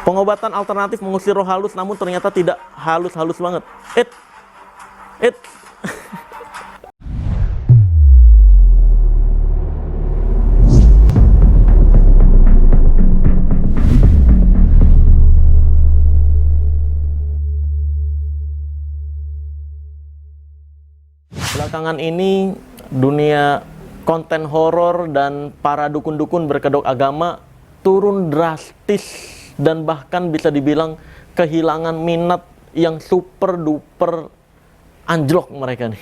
Pengobatan alternatif mengusir roh halus, namun ternyata tidak halus-halus banget. It. Belakangan ini dunia konten horor dan para dukun-dukun berkedok agama turun drastis dan bahkan bisa dibilang kehilangan minat yang super duper anjlok mereka nih.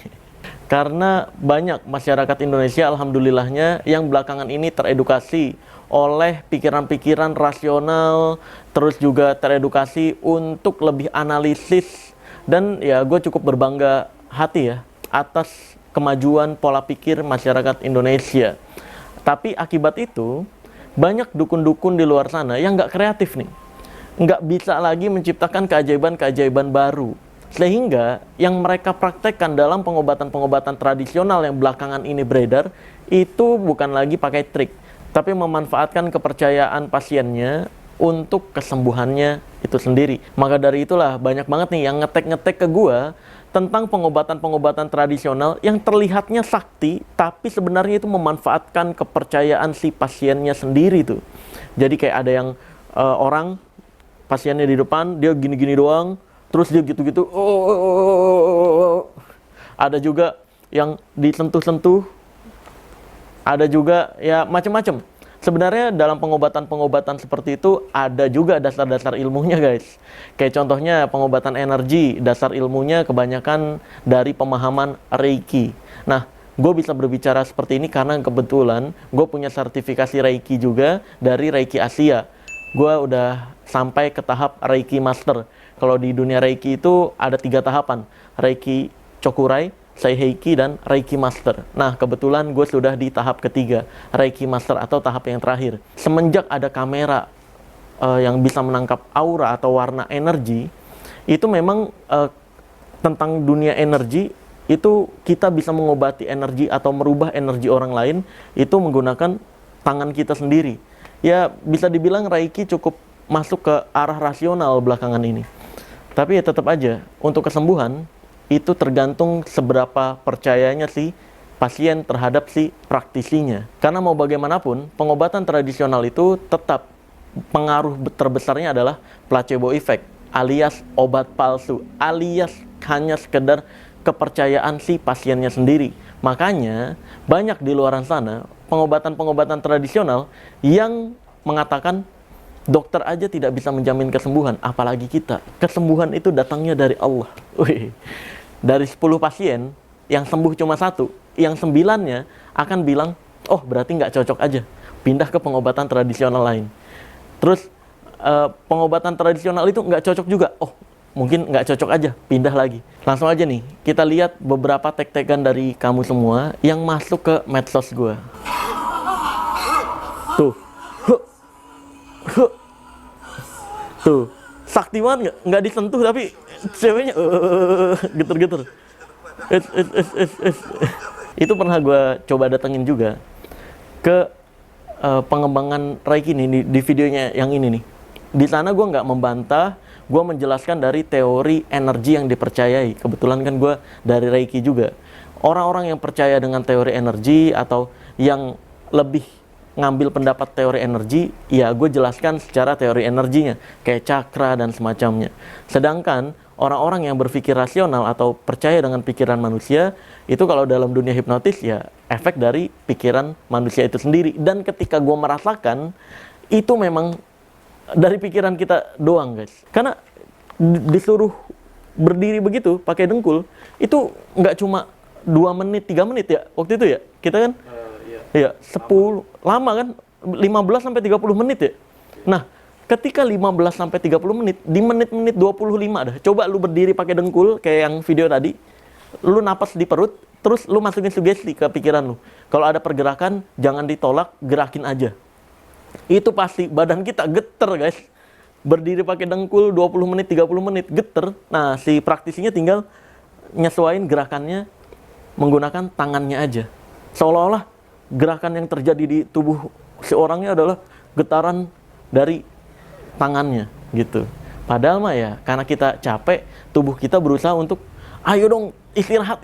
Karena banyak masyarakat Indonesia alhamdulillahnya yang belakangan ini teredukasi oleh pikiran-pikiran rasional, terus juga teredukasi untuk lebih analisis, dan ya gue cukup berbangga hati ya atas kemajuan pola pikir masyarakat Indonesia. Tapi akibat itu banyak dukun-dukun di luar sana yang nggak kreatif nih, nggak bisa lagi menciptakan keajaiban-keajaiban baru, sehingga yang mereka praktekkan dalam pengobatan-pengobatan tradisional yang belakangan ini beredar itu bukan lagi pakai trik, tapi memanfaatkan kepercayaan pasiennya untuk kesembuhannya itu sendiri. Maka dari itulah banyak banget nih yang ngetek-ngetek ke gua tentang pengobatan-pengobatan tradisional yang terlihatnya sakti, tapi sebenarnya itu memanfaatkan kepercayaan si pasiennya sendiri tuh. Jadi kayak ada yang orang pasiennya di depan, dia gini-gini doang, terus dia gitu-gitu. Ada juga yang disentuh-sentuh, ada juga ya macam-macam. Sebenarnya dalam pengobatan-pengobatan seperti itu ada juga dasar-dasar ilmunya guys. Kayak contohnya pengobatan energi, dasar ilmunya kebanyakan dari pemahaman Reiki. Nah, gue bisa berbicara seperti ini karena kebetulan gue punya sertifikasi Reiki juga dari Reiki Asia. Gue udah sampai ke tahap Reiki Master. Kalau di dunia Reiki itu ada 3 tahapan. Reiki Chokurai, Seiheiki, dan Reiki Master. Nah, kebetulan gue sudah di tahap ketiga, Reiki Master atau tahap yang terakhir. Semenjak ada kamera yang bisa menangkap aura atau warna energi, itu memang tentang dunia energi, itu kita bisa mengobati energi atau merubah energi orang lain, itu menggunakan tangan kita sendiri. Ya, bisa dibilang Reiki cukup masuk ke arah rasional belakangan ini. Tapi ya tetap aja, untuk kesembuhan, itu tergantung seberapa percayanya si pasien terhadap si praktisinya. Karena mau bagaimanapun, pengobatan tradisional itu tetap pengaruh terbesarnya adalah placebo effect, alias obat palsu, alias hanya sekedar kepercayaan si pasiennya sendiri. Makanya, banyak di luar sana pengobatan-pengobatan tradisional yang mengatakan dokter aja tidak bisa menjamin kesembuhan, apalagi kita. Kesembuhan itu datangnya dari Allah. Wih. Dari 10 pasien, yang sembuh cuma 1, yang 9-nya akan bilang, oh berarti nggak cocok aja, pindah ke pengobatan tradisional lain. Terus pengobatan tradisional itu nggak cocok juga, oh mungkin nggak cocok aja, pindah lagi. Langsung aja nih, kita lihat beberapa tek-tekan dari kamu semua yang masuk ke medsos gue. Tuh, tuh, sakti banget nggak disentuh tapi ceweknya geter-geter. Itu pernah gue coba datengin juga ke pengembangan Reiki nih di videonya yang ini nih. Di sana gue nggak membantah, gue menjelaskan dari teori energi yang dipercayai. Kebetulan kan gue dari Reiki juga. Orang-orang yang percaya dengan teori energi atau yang lebih ngambil pendapat teori energi, ya gue jelaskan secara teori energinya, kayak cakra dan semacamnya. Sedangkan orang-orang yang berpikir rasional atau percaya dengan pikiran manusia, itu kalau dalam dunia hipnotis ya efek dari pikiran manusia itu sendiri. Dan ketika gue merasakan, itu memang dari pikiran kita doang guys. Karena disuruh berdiri begitu, pakai dengkul, itu nggak cuma 2 menit, 3 menit ya, waktu itu ya, kita kan iya, 10, lama kan, 15 sampai 30 menit ya. Nah, ketika 15 sampai 30 menit, di menit-menit 25 dah, coba lu berdiri pakai dengkul kayak yang video tadi, lu napas di perut, terus lu masukin sugesti ke pikiran lu. Kalau ada pergerakan, jangan ditolak, gerakin aja. Itu pasti badan kita geter guys. Berdiri pakai dengkul 20 menit, 30 menit, geter. Nah, si praktisinya tinggal nyesuaiin gerakannya menggunakan tangannya aja. Seolah-olah gerakan yang terjadi di tubuh si orangnya adalah getaran dari tangannya. gitu. Padahal mah ya, karena kita capek, tubuh kita berusaha untuk, ayo dong, istirahat,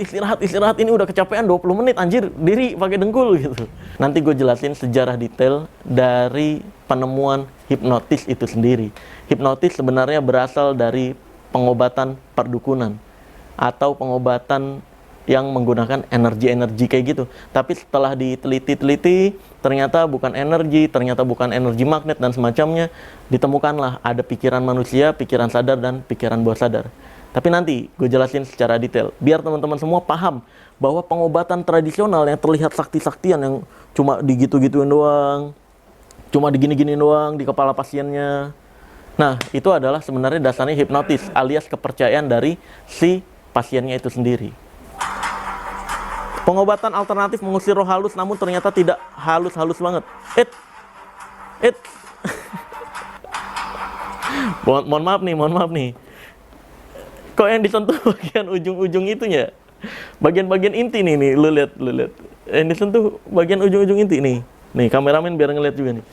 ini udah kecapean 20 menit, anjir, diri pakai dengkul gitu. Nanti gue jelasin sejarah detail dari penemuan hipnotis itu sendiri. Hipnotis sebenarnya berasal dari pengobatan perdukunan atau pengobatan yang menggunakan energi-energi kayak gitu. Tapi setelah diteliti-teliti, ternyata bukan energi magnet dan semacamnya, ditemukanlah ada pikiran manusia, pikiran sadar, dan pikiran bawah sadar. Tapi nanti gue jelasin secara detail, biar teman-teman semua paham bahwa pengobatan tradisional yang terlihat sakti-saktian, yang cuma digitu-gituin doang, cuma digini-gini doang di kepala pasiennya. Nah, itu adalah sebenarnya dasarnya hipnotis, alias kepercayaan dari si pasiennya itu sendiri. Pengobatan alternatif mengusir roh halus, namun ternyata tidak halus-halus banget. Mohon maaf nih. Kok yang disentuh bagian ujung-ujung itunya? Bagian-bagian inti nih, lu lihat. Yang disentuh bagian ujung-ujung inti nih. Nih, kameramen biar ngeliat juga nih.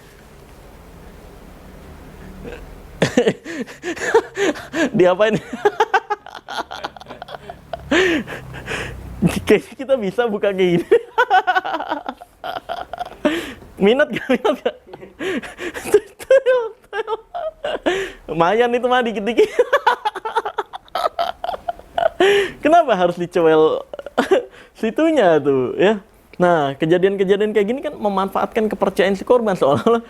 Diapain? Kayaknya kita bisa buka kayak gini. Minat gak? Lumayan itu mah dikit-dikit. Kenapa harus dicewel situnya tuh ya? Nah, kejadian-kejadian kayak gini kan memanfaatkan kepercayaan si korban, seolah-olah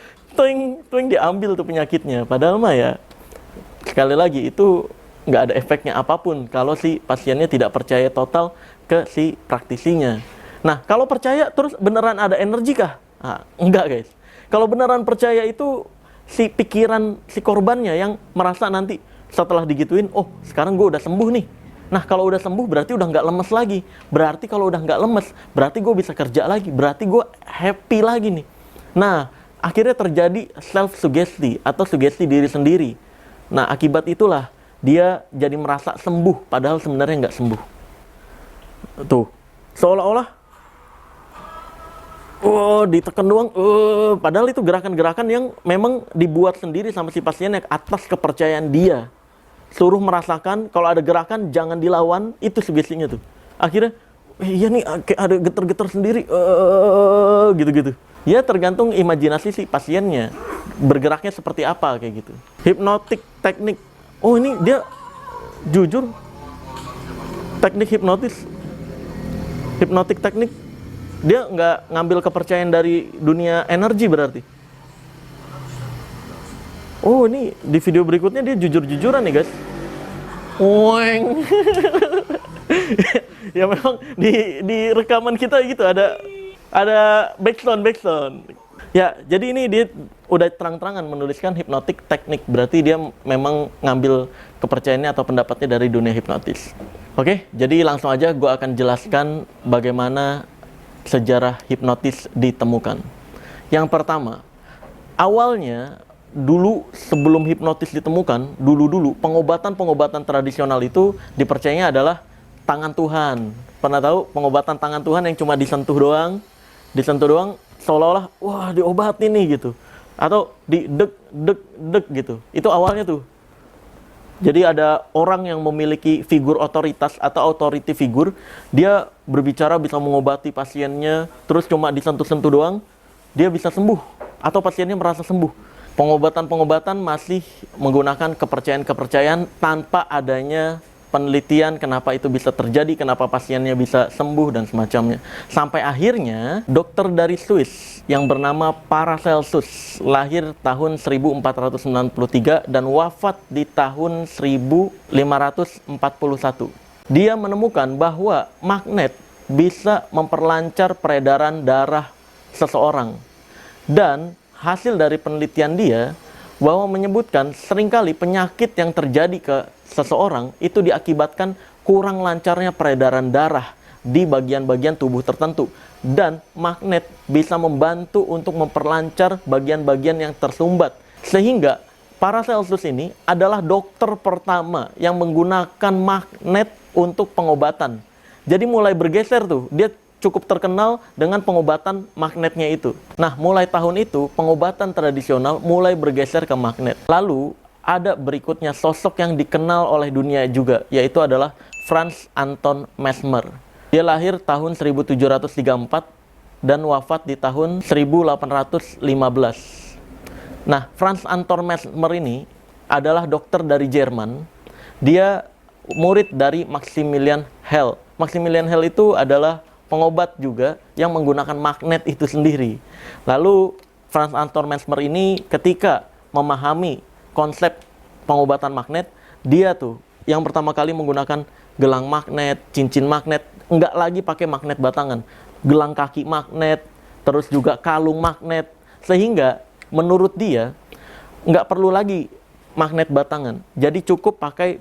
tuing diambil tuh penyakitnya. Padahal mah ya, sekali lagi itu nggak ada efeknya apapun kalau si pasiennya tidak percaya total ke si praktisinya. Nah, kalau percaya terus beneran ada energi kah? Nah, enggak guys. Kalau beneran percaya itu si pikiran si korbannya yang merasa nanti setelah digituin, oh sekarang gue udah sembuh nih. Nah, kalau udah sembuh berarti udah nggak lemes lagi. Berarti kalau udah nggak lemes, berarti gue bisa kerja lagi. Berarti gue happy lagi nih. Nah, akhirnya terjadi self-sugesti atau sugesti diri sendiri. Nah, akibat itulah dia jadi merasa sembuh, padahal sebenarnya nggak sembuh. Tuh, seolah-olah ditekan doang, padahal itu gerakan-gerakan yang memang dibuat sendiri sama si pasien yang atas kepercayaan dia. Suruh merasakan, kalau ada gerakan jangan dilawan, itu sugestinya tuh. Akhirnya, iya nih kayak ada getar-getar sendiri, gitu-gitu. Ya tergantung imajinasi si pasiennya, bergeraknya seperti apa kayak gitu. Hipnotik teknik, oh ini dia jujur teknik hipnotik teknik, dia nggak ngambil kepercayaan dari dunia energi berarti. Oh, ini di video berikutnya dia jujur-jujuran nih guys. Oeng. Ya memang di rekaman kita gitu ada backsound. Ya, jadi ini dia udah terang-terangan menuliskan hipnotik teknik, berarti dia memang ngambil kepercayaannya atau pendapatnya dari dunia hipnotis. Oke, jadi langsung aja gue akan jelaskan bagaimana sejarah hipnotis ditemukan. Yang pertama, awalnya dulu sebelum hipnotis ditemukan, dulu pengobatan tradisional itu dipercayanya adalah tangan Tuhan. Pernah tahu pengobatan tangan Tuhan yang cuma disentuh doang, seolah-olah wah diobatin nih gitu, atau di dek gitu. Itu awalnya tuh. Jadi ada orang yang memiliki figur otoritas atau authority figure, dia berbicara bisa mengobati pasiennya, terus cuma disentuh-sentuh doang, dia bisa sembuh atau pasiennya merasa sembuh. Pengobatan masih menggunakan kepercayaan tanpa adanya penelitian kenapa itu bisa terjadi, kenapa pasiennya bisa sembuh dan semacamnya. Sampai akhirnya dokter dari Swiss yang bernama Paracelsus lahir tahun 1493 dan wafat di tahun 1541. Dia menemukan bahwa magnet bisa memperlancar peredaran darah seseorang. Dan hasil dari penelitian dia bahwa menyebutkan seringkali penyakit yang terjadi ke seseorang itu diakibatkan kurang lancarnya peredaran darah di bagian-bagian tubuh tertentu, dan magnet bisa membantu untuk memperlancar bagian-bagian yang tersumbat, sehingga Paracelsus ini adalah dokter pertama yang menggunakan magnet untuk pengobatan. Jadi mulai bergeser tuh, dia cukup terkenal dengan pengobatan magnetnya itu. Nah, mulai tahun itu, pengobatan tradisional mulai bergeser ke magnet. Lalu, ada berikutnya sosok yang dikenal oleh dunia juga, yaitu adalah Franz Anton Mesmer. Dia lahir tahun 1734 dan wafat di tahun 1815. Nah, Franz Anton Mesmer ini adalah dokter dari Jerman. Dia murid dari Maximilian Hell. Maximilian Hell itu adalah pengobat juga yang menggunakan magnet itu sendiri. Lalu Franz Anton Mesmer ini ketika memahami konsep pengobatan magnet, dia tuh yang pertama kali menggunakan gelang magnet, cincin magnet, enggak lagi pakai magnet batangan, gelang kaki magnet, terus juga kalung magnet, sehingga menurut dia nggak perlu lagi magnet batangan, jadi cukup pakai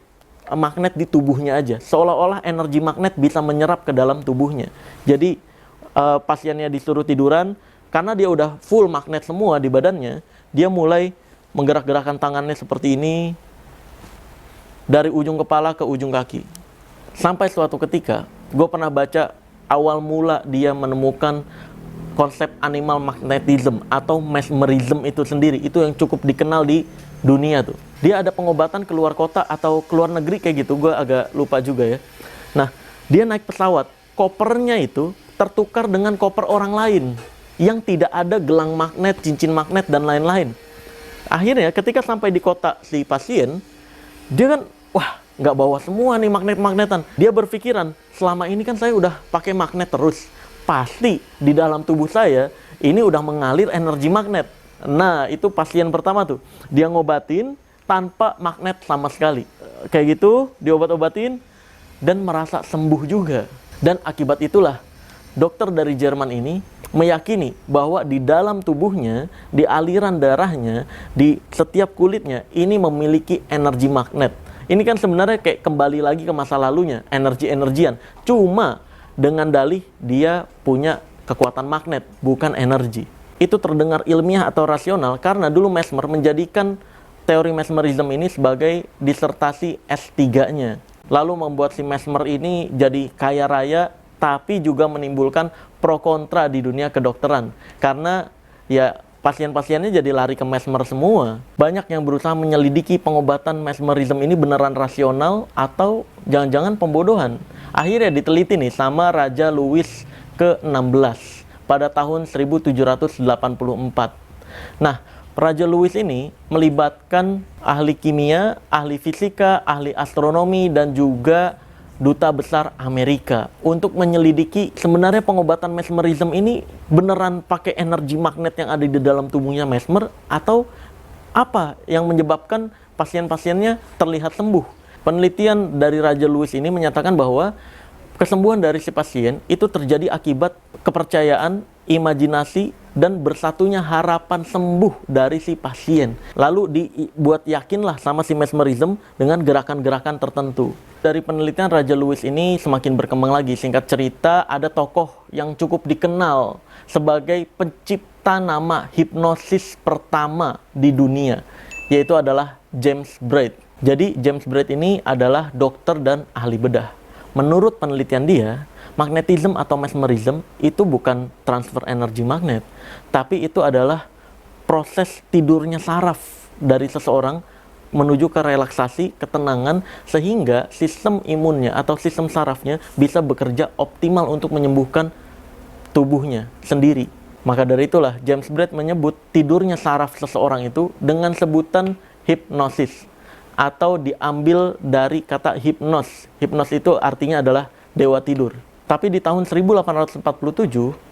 magnet di tubuhnya aja, seolah-olah energi magnet bisa menyerap ke dalam tubuhnya. Jadi pasiennya disuruh tiduran, karena dia udah full magnet semua di badannya, dia mulai menggerak-gerakkan tangannya seperti ini dari ujung kepala ke ujung kaki. Sampai suatu ketika, gue pernah baca awal mula dia menemukan konsep animal magnetism atau mesmerism itu sendiri. Itu yang cukup dikenal di dunia tuh. Dia ada pengobatan keluar kota atau keluar negeri kayak gitu, gue agak lupa juga ya. Nah, dia naik pesawat, kopernya itu tertukar dengan koper orang lain yang tidak ada gelang magnet, cincin magnet, dan lain-lain. Akhirnya ketika sampai di kota si pasien, dia kan, wah, nggak bawa semua nih magnet-magnetan. Dia berpikiran, selama ini kan saya udah pakai magnet terus. Pasti di dalam tubuh saya, ini udah mengalir energi magnet. Nah, itu pasien pertama tuh. Dia ngobatin tanpa magnet sama sekali. Kayak gitu, diobat-obatin, dan merasa sembuh juga. Dan akibat itulah, dokter dari Jerman ini meyakini bahwa di dalam tubuhnya, di aliran darahnya, di setiap kulitnya, ini memiliki energi magnet. Ini kan sebenarnya kayak kembali lagi ke masa lalunya, energi-energian. Cuma dengan dalih dia punya kekuatan magnet, bukan energi. Itu terdengar ilmiah atau rasional karena dulu Mesmer menjadikan teori mesmerism ini sebagai disertasi S3-nya. Lalu membuat si Mesmer ini jadi kaya raya, tapi juga menimbulkan pro kontra di dunia kedokteran. Karena ya pasien-pasiennya jadi lari ke Mesmer semua. Banyak yang berusaha menyelidiki pengobatan mesmerism ini beneran rasional atau jangan-jangan pembodohan. Akhirnya diteliti nih sama Raja Louis ke-16 pada tahun 1784. Nah, Raja Louis ini melibatkan ahli kimia, ahli fisika, ahli astronomi, dan juga duta besar Amerika untuk menyelidiki sebenarnya pengobatan mesmerism ini beneran pakai energi magnet yang ada di dalam tubuhnya Mesmer atau apa yang menyebabkan pasien-pasiennya terlihat sembuh. Penelitian dari Raja Louis ini menyatakan bahwa kesembuhan dari si pasien itu terjadi akibat kepercayaan, imajinasi, dan bersatunya harapan sembuh dari si pasien. Lalu dibuat yakinlah sama si mesmerism dengan gerakan-gerakan tertentu. Dari penelitian Raja Louis ini semakin berkembang lagi. Singkat cerita, ada tokoh yang cukup dikenal sebagai pencipta nama hipnosis pertama di dunia, yaitu adalah James Braid. Jadi James Braid ini adalah dokter dan ahli bedah. Menurut penelitian dia, magnetism atau mesmerism itu bukan transfer energi magnet, tapi itu adalah proses tidurnya saraf dari seseorang menuju ke relaksasi, ketenangan, sehingga sistem imunnya atau sistem sarafnya bisa bekerja optimal untuk menyembuhkan tubuhnya sendiri. Maka dari itulah James Braid menyebut tidurnya saraf seseorang itu dengan sebutan hipnosis, atau diambil dari kata hipnos. Hipnos itu artinya adalah dewa tidur. Tapi di tahun 1847,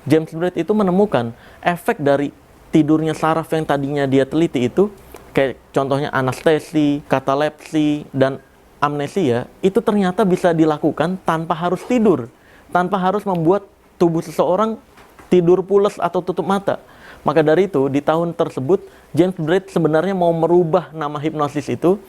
James Braid itu menemukan efek dari tidurnya saraf yang tadinya dia teliti itu, kayak contohnya anestesi, katalepsi, dan amnesia, itu ternyata bisa dilakukan tanpa harus tidur, tanpa harus membuat tubuh seseorang tidur pules atau tutup mata. Maka dari itu, di tahun tersebut, James Braid sebenarnya mau merubah nama hipnosis itu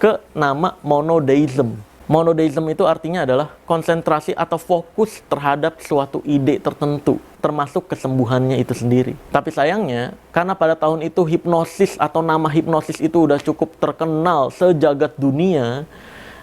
ke nama monodeism. Monodeism itu artinya adalah konsentrasi atau fokus terhadap suatu ide tertentu, termasuk kesembuhannya itu sendiri. Tapi sayangnya, karena pada tahun itu hipnosis atau nama hipnosis itu udah cukup terkenal sejagat dunia,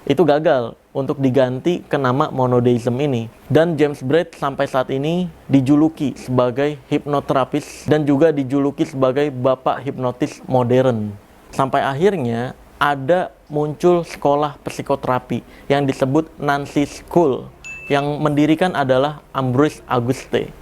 itu gagal untuk diganti ke nama monodeism ini. Dan James Braid sampai saat ini dijuluki sebagai hipnoterapis dan juga dijuluki sebagai bapak hipnotis modern. Sampai akhirnya ada muncul sekolah psikoterapi yang disebut Nancy School, yang mendirikan adalah Ambroise Auguste.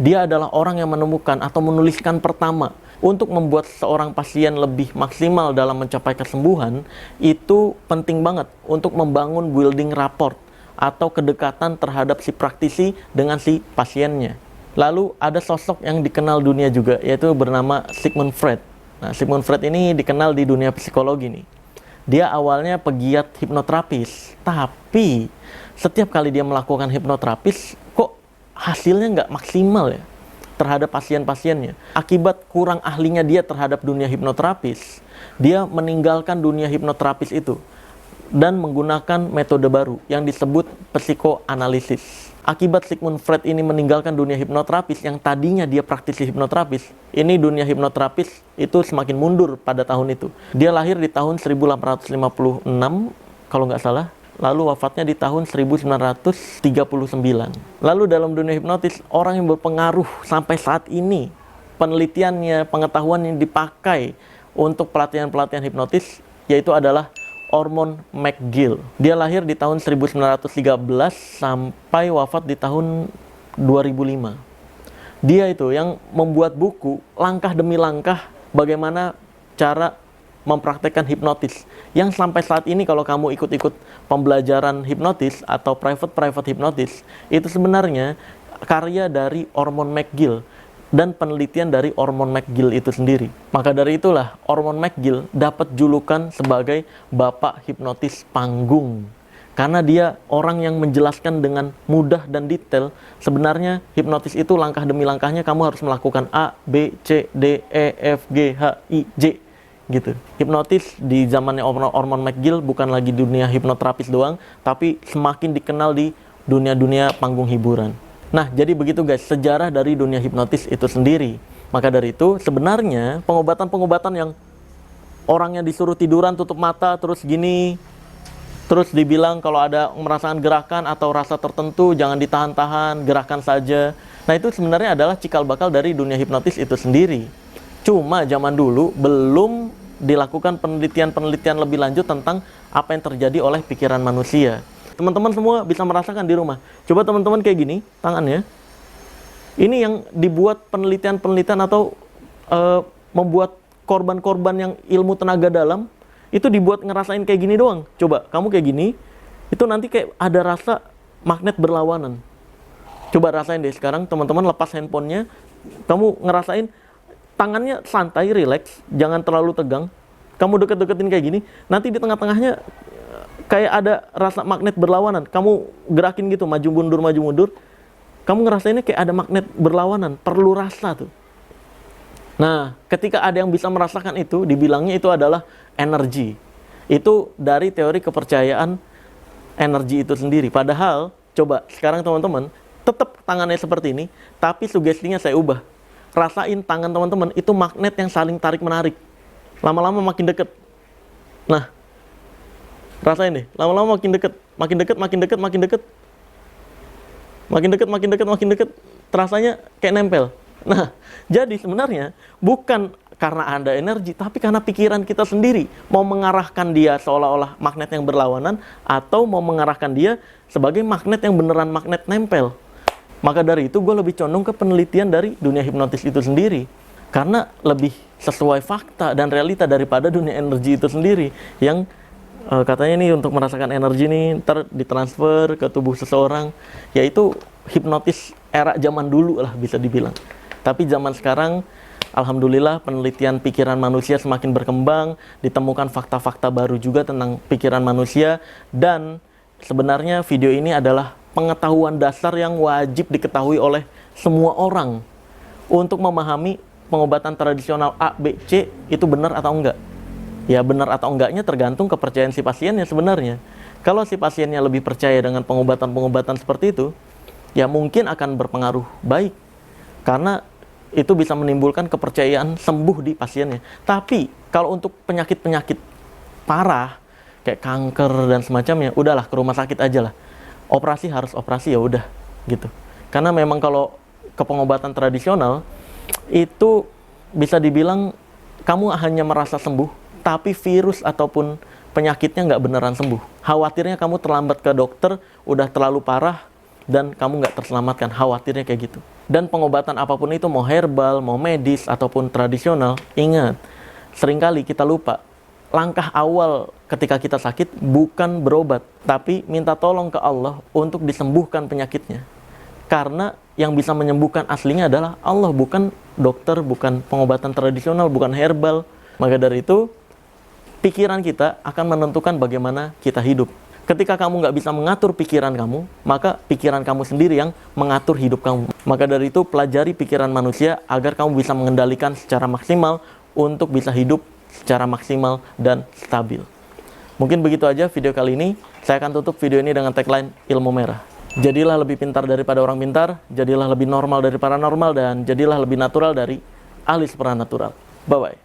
Dia adalah orang yang menemukan atau menuliskan pertama untuk membuat seorang pasien lebih maksimal dalam mencapai kesembuhan. Itu penting banget untuk membangun building rapport atau kedekatan terhadap si praktisi dengan si pasiennya. Lalu ada sosok yang dikenal dunia juga, yaitu bernama Sigmund Freud. Nah, Sigmund Freud ini dikenal di dunia psikologi nih. Dia awalnya pegiat hipnoterapis, tapi setiap kali dia melakukan hipnoterapis, kok hasilnya nggak maksimal ya terhadap pasien-pasiennya. Akibat kurang ahlinya dia terhadap dunia hipnoterapis, dia meninggalkan dunia hipnoterapis itu dan menggunakan metode baru yang disebut psikoanalisis. Akibat Sigmund Freud ini meninggalkan dunia hipnoterapis yang tadinya dia praktisi hipnoterapis, ini dunia hipnoterapis itu semakin mundur pada tahun itu. Dia lahir di tahun 1856 kalau nggak salah, lalu wafatnya di tahun 1939. Lalu dalam dunia hipnotis, orang yang berpengaruh sampai saat ini, penelitiannya, pengetahuan yang dipakai untuk pelatihan-pelatihan hipnotis, yaitu adalah Ormond McGill. Dia lahir di tahun 1913 sampai wafat di tahun 2005. Dia itu yang membuat buku langkah demi langkah bagaimana cara mempraktekkan hipnotis. Yang sampai saat ini kalau kamu ikut-ikut pembelajaran hipnotis atau private hipnotis, itu sebenarnya karya dari Ormond McGill dan penelitian dari Ormond McGill itu sendiri. Maka dari itulah Ormond McGill dapat julukan sebagai bapak hipnotis panggung. Karena dia orang yang menjelaskan dengan mudah dan detail, sebenarnya hipnotis itu langkah demi langkahnya kamu harus melakukan A, B, C, D, E, F, G, H, I, J gitu. Hipnotis di zamannya Ormond McGill bukan lagi dunia hipnoterapis doang, tapi semakin dikenal di dunia-dunia panggung hiburan. Nah, jadi begitu guys, sejarah dari dunia hipnotis itu sendiri. Maka dari itu, sebenarnya pengobatan-pengobatan yang orangnya disuruh tiduran, tutup mata, terus gini, terus dibilang kalau ada merasakan gerakan atau rasa tertentu, jangan ditahan-tahan, gerakan saja. Nah, itu sebenarnya adalah cikal bakal dari dunia hipnotis itu sendiri. Cuma zaman dulu belum dilakukan penelitian-penelitian lebih lanjut tentang apa yang terjadi oleh pikiran manusia. Teman-teman semua bisa merasakan di rumah. Coba teman-teman kayak gini, tangannya. Ini yang dibuat penelitian-penelitian atau membuat korban-korban yang ilmu tenaga dalam, itu dibuat ngerasain kayak gini doang. Coba, kamu kayak gini, itu nanti kayak ada rasa magnet berlawanan. Coba rasain deh sekarang, teman-teman lepas handphonenya, kamu ngerasain tangannya santai, rileks, jangan terlalu tegang. Kamu deket-deketin kayak gini, nanti di tengah-tengahnya kayak ada rasa magnet berlawanan. Kamu gerakin gitu, maju mundur. Kamu ngerasainnya kayak ada magnet berlawanan. Perlu rasa tuh. Nah, ketika ada yang bisa merasakan itu, dibilangnya itu adalah energi. Itu dari teori kepercayaan energi itu sendiri. Padahal, coba sekarang teman-teman, tetap tangannya seperti ini, tapi sugestinya saya ubah. Rasain tangan teman-teman, itu magnet yang saling tarik-menarik. Lama-lama makin deket. Nah, rasain deh, lama-lama makin deket, terasanya kayak nempel. Nah, jadi sebenarnya bukan karena ada energi, tapi karena pikiran kita sendiri mau mengarahkan dia seolah-olah magnet yang berlawanan, atau mau mengarahkan dia sebagai magnet yang beneran magnet nempel. Maka dari itu gue lebih condong ke penelitian dari dunia hipnotis itu sendiri, karena lebih sesuai fakta dan realita daripada dunia energi itu sendiri yang katanya nih untuk merasakan energi nih ntar ditransfer ke tubuh seseorang, yaitu hipnotis era zaman dulu lah bisa dibilang. Tapi zaman sekarang alhamdulillah penelitian pikiran manusia semakin berkembang, ditemukan fakta-fakta baru juga tentang pikiran manusia, dan sebenarnya video ini adalah pengetahuan dasar yang wajib diketahui oleh semua orang untuk memahami pengobatan tradisional A, B, C itu benar atau enggak. Ya benar atau enggaknya tergantung kepercayaan si pasiennya sebenarnya. Kalau si pasiennya lebih percaya dengan pengobatan-pengobatan seperti itu, ya mungkin akan berpengaruh baik. Karena itu bisa menimbulkan kepercayaan sembuh di pasiennya. Tapi kalau untuk penyakit-penyakit parah, kayak kanker dan semacamnya, udahlah ke rumah sakit aja lah. Operasi harus operasi ya udah gitu. Karena memang kalau ke pengobatan tradisional, itu bisa dibilang kamu hanya merasa sembuh, tapi virus ataupun penyakitnya nggak beneran sembuh. Khawatirnya kamu terlambat ke dokter, udah terlalu parah, dan kamu nggak terselamatkan. Khawatirnya kayak gitu. Dan pengobatan apapun itu, mau herbal, mau medis, ataupun tradisional, ingat, seringkali kita lupa, langkah awal ketika kita sakit bukan berobat, tapi minta tolong ke Allah untuk disembuhkan penyakitnya. Karena yang bisa menyembuhkan aslinya adalah Allah, bukan dokter, bukan pengobatan tradisional, bukan herbal. Maka dari itu, pikiran kita akan menentukan bagaimana kita hidup. Ketika kamu nggak bisa mengatur pikiran kamu, maka pikiran kamu sendiri yang mengatur hidup kamu. Maka dari itu, pelajari pikiran manusia agar kamu bisa mengendalikan secara maksimal untuk bisa hidup secara maksimal dan stabil. Mungkin begitu aja video kali ini. Saya akan tutup video ini dengan tagline ilmu merah. Jadilah lebih pintar daripada orang pintar, jadilah lebih normal dari paranormal, dan jadilah lebih natural dari ahli supranatural. Bye-bye.